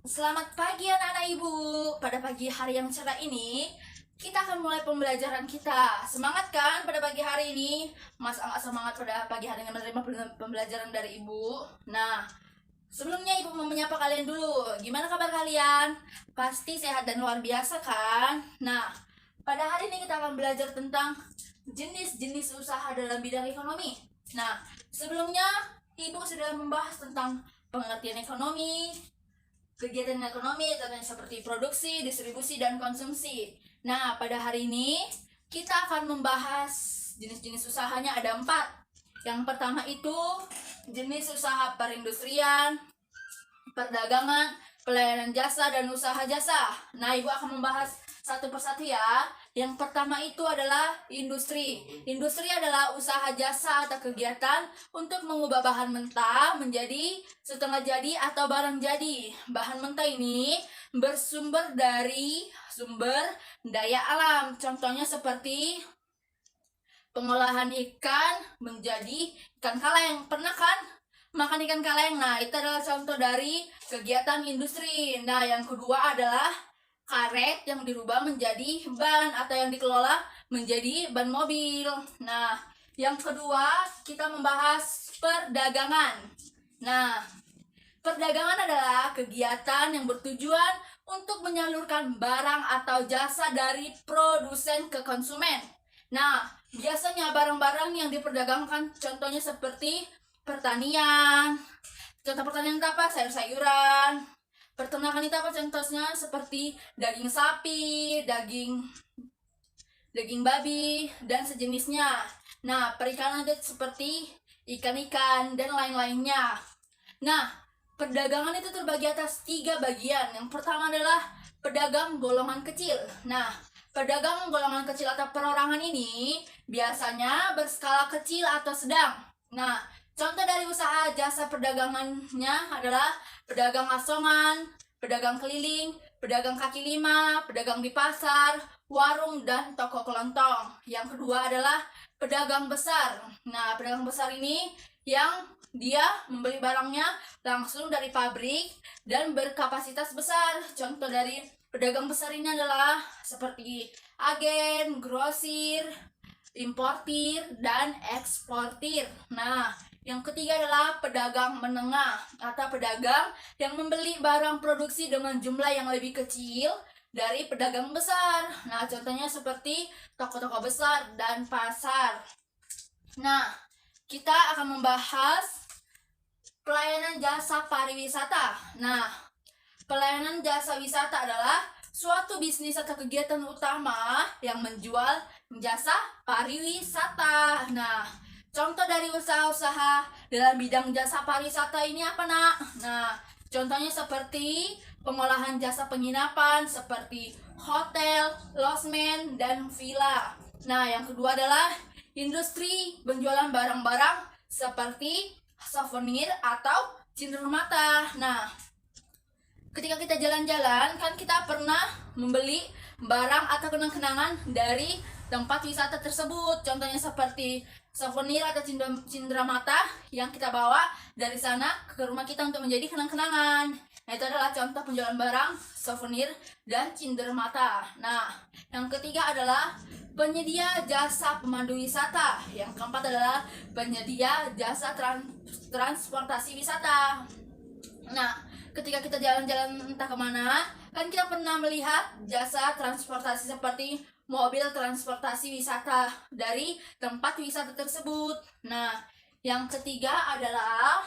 Selamat pagi anak-anak ibu. Pada pagi hari yang cerah ini, kita akan mulai pembelajaran kita. Semangat kan pada pagi hari ini? Mas nggak semangat pada pagi hari menerima pembelajaran dari ibu? Nah, sebelumnya ibu mau menyapa kalian dulu. Gimana kabar kalian? Pasti sehat dan luar biasa kan? Nah, pada hari ini kita akan belajar tentang jenis-jenis usaha dalam bidang ekonomi. Nah, sebelumnya ibu sudah membahas tentang pengertian ekonomi, kegiatan ekonomi contohnya seperti produksi, distribusi, dan konsumsi. Nah, pada hari ini kita akan membahas jenis-jenis usahanya ada 4. Yang pertama itu jenis usaha perindustrian, perdagangan, pelayanan jasa, dan usaha jasa. Nah, ibu akan membahas satu persatu ya. Yang pertama itu adalah industri. Industri adalah usaha jasa atau kegiatan untuk mengubah bahan mentah menjadi setengah jadi atau barang jadi. Bahan mentah ini bersumber dari sumber daya alam. Contohnya seperti pengolahan ikan menjadi ikan kaleng. Pernah kan makan ikan kaleng? Nah, itu adalah contoh dari kegiatan industri. Nah, yang kedua adalah karet yang dirubah menjadi ban atau yang dikelola menjadi ban mobil. Nah, yang kedua kita membahas perdagangan. Nah, perdagangan adalah kegiatan yang bertujuan untuk menyalurkan barang atau jasa dari produsen ke konsumen. Nah, biasanya barang-barang yang diperdagangkan contohnya seperti pertanian. Contoh pertanian itu apa? Sayur-sayuran. Peternakan itu apa contohnya? Seperti daging sapi, daging babi, dan sejenisnya. Nah, perikanan itu seperti ikan-ikan dan lain-lainnya. Nah, perdagangan itu terbagi atas 3 bagian. Yang pertama adalah pedagang golongan kecil. Nah, pedagang golongan kecil atau perorangan ini biasanya berskala kecil atau sedang. Nah, contoh dari usaha jasa perdagangannya adalah pedagang asongan, pedagang keliling, pedagang kaki lima, pedagang di pasar, warung, dan toko kelontong. Yang kedua adalah pedagang besar. Nah, pedagang besar ini yang dia membeli barangnya langsung dari pabrik dan berkapasitas besar. Contoh dari pedagang besar ini adalah seperti agen, grosir, importir, dan eksportir. Nah, yang ketiga adalah pedagang menengah atau pedagang yang membeli barang produksi dengan jumlah yang lebih kecil dari pedagang besar. Nah, contohnya seperti toko-toko besar dan pasar. Nah, kita akan membahas pelayanan jasa pariwisata. Nah, pelayanan jasa wisata adalah suatu bisnis atau kegiatan utama yang menjual jasa pariwisata. Nah, contoh dari usaha-usaha dalam bidang jasa pariwisata ini apa, Nak? Nah, contohnya seperti pengolahan jasa penginapan seperti hotel, losmen, dan villa. Nah, yang kedua adalah industri penjualan barang-barang seperti souvenir atau cinder mata. Nah, ketika kita jalan-jalan kan kita pernah membeli barang atau kenang-kenangan dari tempat wisata tersebut. Contohnya seperti souvenir atau cindera mata yang kita bawa dari sana ke rumah kita untuk menjadi kenang-kenangan. Nah, itu adalah contoh penjualan barang, souvenir, dan cindera mata. Nah, yang ketiga adalah penyedia jasa pemandu wisata. Yang keempat adalah penyedia jasa transportasi wisata. Nah, ketika kita jalan-jalan entah kemana, kan kita pernah melihat jasa transportasi seperti mobil transportasi wisata dari tempat wisata tersebut. Nah, yang ketiga adalah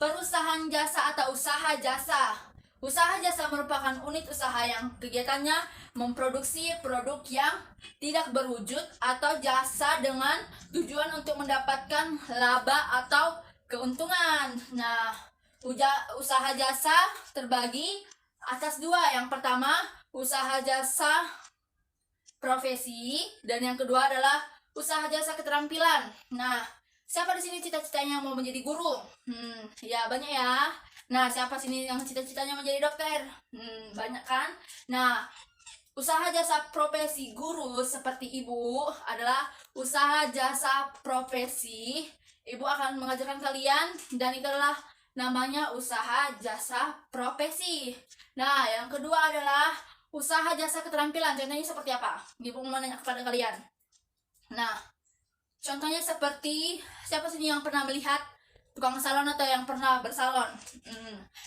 perusahaan jasa atau usaha jasa. Usaha jasa merupakan unit usaha yang kegiatannya memproduksi produk yang tidak berwujud atau jasa dengan tujuan untuk mendapatkan laba atau keuntungan. Nah, usaha jasa terbagi atas 2. Yang pertama, usaha jasa profesi, dan yang kedua adalah usaha jasa keterampilan. Nah, siapa di sini cita-citanya mau menjadi guru? Ya banyak ya. Nah, siapa sini yang cita-citanya menjadi dokter? Banyak kan? Nah, usaha jasa profesi guru seperti ibu adalah usaha jasa profesi. Ibu akan mengajarkan kalian dan itu adalah namanya usaha jasa profesi. Nah, yang kedua adalah usaha jasa keterampilan. Contohnya seperti apa? Ibu mau nanya kepada kalian. Nah, contohnya seperti siapa sih yang pernah melihat tukang salon atau yang pernah bersalon?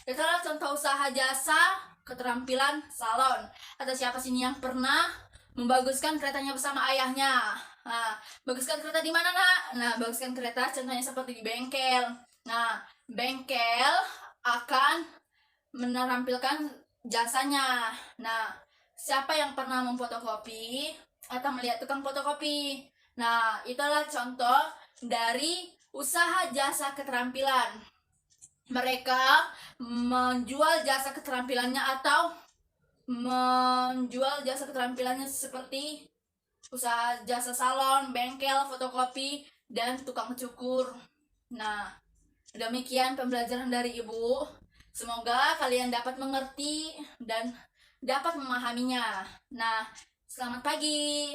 Itulah contoh usaha jasa keterampilan salon. Atau siapa sih yang pernah membaguskan keretanya bersama ayahnya? Nah, baguskan kereta di mana, Nak? Nah, baguskan kereta contohnya seperti di bengkel. Nah, bengkel akan menampilkan jasanya. Nah, siapa yang pernah memfotokopi atau melihat tukang fotokopi? Nah, itulah contoh dari usaha jasa keterampilan. Mereka menjual jasa keterampilannya atau menjual jasa keterampilannya seperti usaha jasa salon, bengkel, fotokopi, dan tukang cukur. Nah, demikian pembelajaran dari Ibu. Semoga kalian dapat mengerti dan dapat memahaminya. Nah, selamat pagi.